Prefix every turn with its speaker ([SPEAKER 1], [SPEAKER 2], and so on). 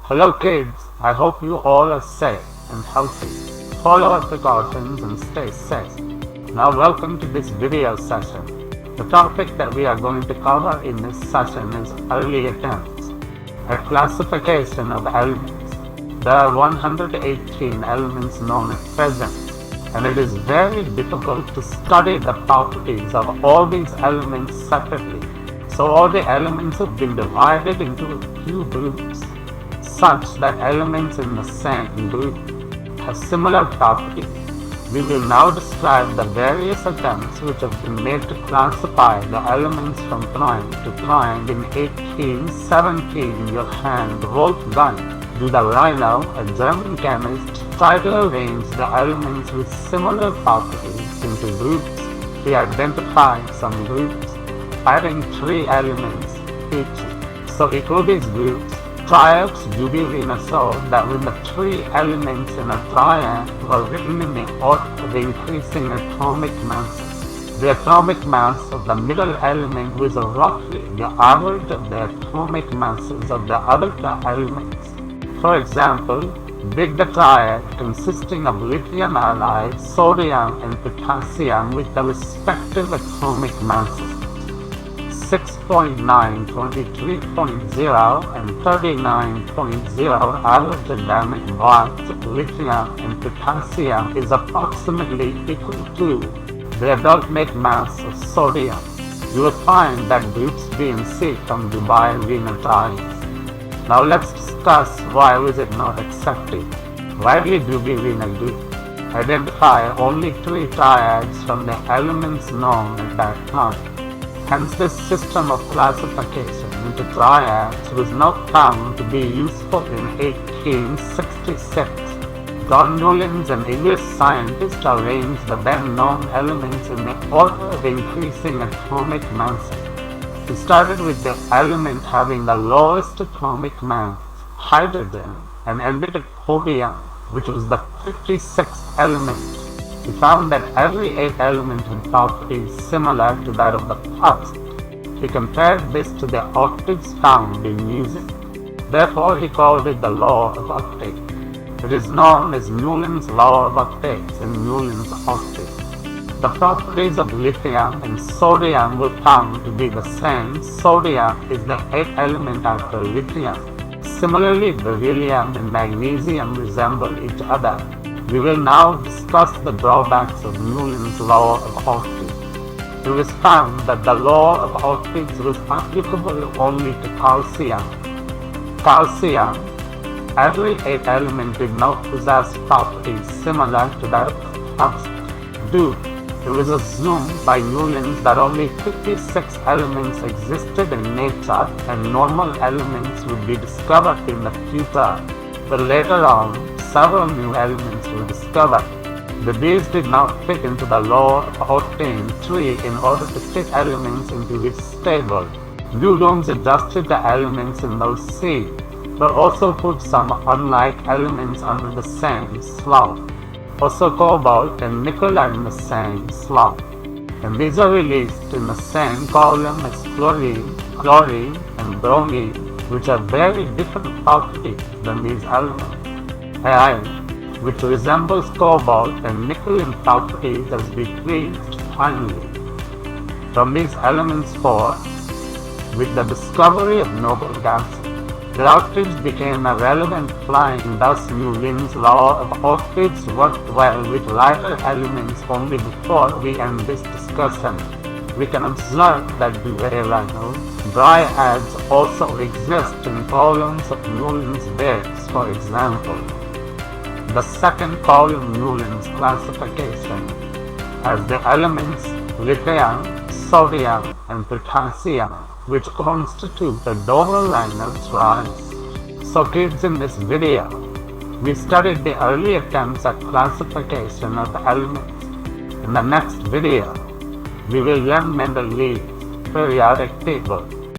[SPEAKER 1] Hello kids, I hope you all are safe and healthy. Follow our precautions and stay safe. Now welcome to this video session. The topic that we are going to cover in this session is early attempts, a classification of elements. There are 118 elements known at present, and it is very difficult to study the properties of all these elements separately. So all the elements have been divided into a few groups, such that elements in the same group have similar properties. We will now describe the various attempts which have been made to classify the elements from point to point. In 1817, Johann Wolfgang de the Rhino, a German chemist, tried to arrange the elements with similar properties into groups. He identified some groups having 3 elements each. So equal these groups. Triads Jubilina showed that when the 3 elements in a triad were written in the order of increasing atomic masses, the atomic mass of the middle element was roughly the average of the atomic masses of the other 2 elements. For example, take the triad consisting of lithium halide, sodium and potassium with the respective atomic masses 6.9, 23.0 and 39.0 average atomic bonds of lithium and potassium is approximately equal to the atomic mass of sodium. You will find that groups B and C come to bi-linear triads. Now let's discuss why was it not accepted. Why did bi-linear group identify only 3 triads from the elements known at that time? Hence this system of classification into triads was not found to be useful in 1866. John Newlands, an English scientist, arranged the then known elements in the order of increasing atomic masses. He started with the element having the lowest atomic mass, hydrogen, and ended at rhodium, which was the 56th element. He found that every 8 element had properties similar to that of the first. He compared this to the octaves found in music. Therefore, he called it the law of octave. It is known as Newland's law of octaves and Newland's octave. The properties of lithium and sodium were found to be the same. Sodium is the 8th element after lithium. Similarly, beryllium and magnesium resemble each other. We will now discuss the drawbacks of Newland's law of octaves. It was found that the law of octaves was applicable only to calcium. Every 8 element did not possess properties similar to that of it was assumed by Newlands that only 56 elements existed in nature and normal elements would be discovered in the future. But later on, several new elements were discovered. But these did not fit into the law of octane tree in order to fit elements into its table. Newlands adjusted the elements in those C, but also put some unlike elements under the same slot. Also cobalt and nickel are in the same slot, and these are released in the same column as chlorine, and bromine, which have very different properties than these elements. Iron, which resembles cobalt and nickel in properties, has decreased finally. From these elements 4, with the discovery of noble gases, the octaves became irrelevant, flying. Thus Newland's law of octaves worked well with lighter elements. Only before we end this discussion, we can observe that dryads also exist in columns of Newland's beds. For example, the second column Newland's classification has the elements lithium, sodium, and potassium, which constitute the double line of triads. So kids, in this video, we studied the early attempts at classification of elements. In the next video, we will learn Mendeleev's periodic table.